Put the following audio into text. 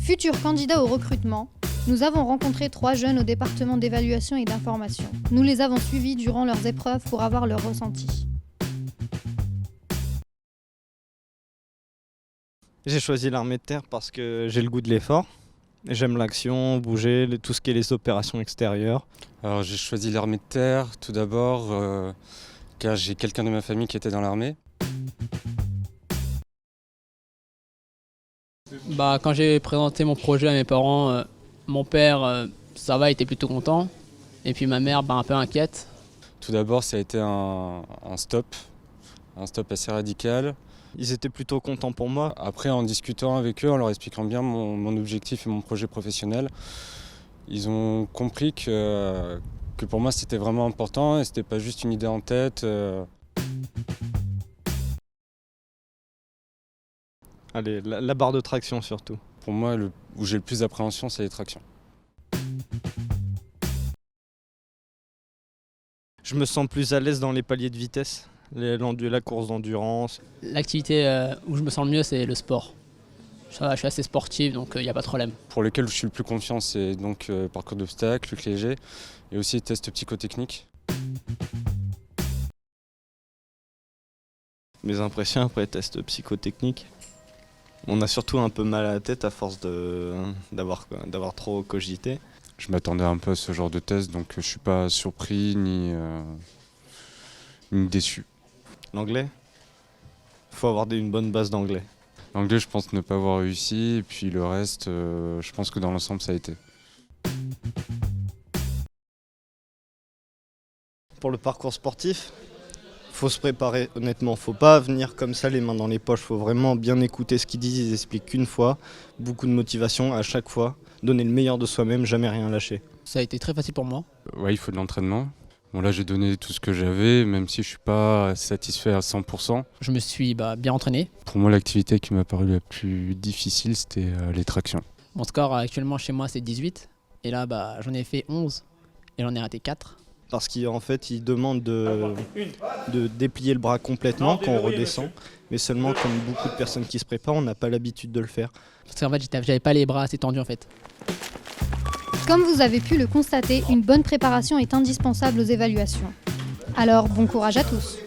Futurs candidats au recrutement, nous avons rencontré 3 jeunes au département d'évaluation et d'information. Nous les avons suivis durant leurs épreuves pour avoir leur ressenti. J'ai choisi l'armée de terre parce que j'ai le goût de l'effort. J'aime l'action, bouger, tout ce qui est les opérations extérieures. Alors j'ai choisi l'armée de terre tout d'abord car j'ai quelqu'un de ma famille qui était dans l'armée. Quand j'ai présenté mon projet à mes parents, mon père, ça va, était plutôt content. Et puis ma mère, un peu inquiète. Tout d'abord ça a été un stop assez radical. Ils étaient plutôt contents pour moi. Après, en discutant avec eux, en leur expliquant bien mon objectif et mon projet professionnel, ils ont compris que pour moi c'était vraiment important et c'était pas juste une idée en tête. Allez, la barre de traction surtout. Pour moi, où j'ai le plus d'appréhension, c'est les tractions. Je me sens plus à l'aise dans les paliers de vitesse, la course d'endurance. L'activité où je me sens le mieux, c'est le sport. Je suis assez sportif, donc il n'y a pas de problème. Pour lequel je suis le plus confiant, c'est donc parcours d'obstacles, lutte léger et aussi tests psychotechniques. Mes impressions après test psychotechnique. On a surtout un peu mal à la tête à force d'avoir trop cogité. Je m'attendais un peu à ce genre de test, donc je suis pas surpris ni déçu. L'anglais ? Il faut avoir une bonne base d'anglais. L'anglais, je pense ne pas avoir réussi, et puis le reste, je pense que dans l'ensemble, ça a été. Pour le parcours sportif, faut se préparer honnêtement. Faut pas venir comme ça les mains dans les poches. Faut vraiment bien écouter ce qu'ils disent. Ils expliquent qu'une fois, beaucoup de motivation à chaque fois. Donner le meilleur de soi-même, jamais rien lâcher. Ça a été très facile pour moi. Ouais, il faut de l'entraînement. Bon, là, j'ai donné tout ce que j'avais, même si je suis pas satisfait à 100%. Je me suis bien entraîné. Pour moi, l'activité qui m'a paru la plus difficile, c'était les tractions. Mon score actuellement chez moi, c'est 18. Et là, j'en ai fait 11 et j'en ai raté 4. Parce qu'en fait, ils demandent de déplier le bras complètement quand on redescend. Mais seulement, comme beaucoup de personnes qui se préparent, on n'a pas l'habitude de le faire. Parce qu'en fait, j'avais pas les bras assez tendus en fait. Comme vous avez pu le constater, une bonne préparation est indispensable aux évaluations. Alors, bon courage à tous!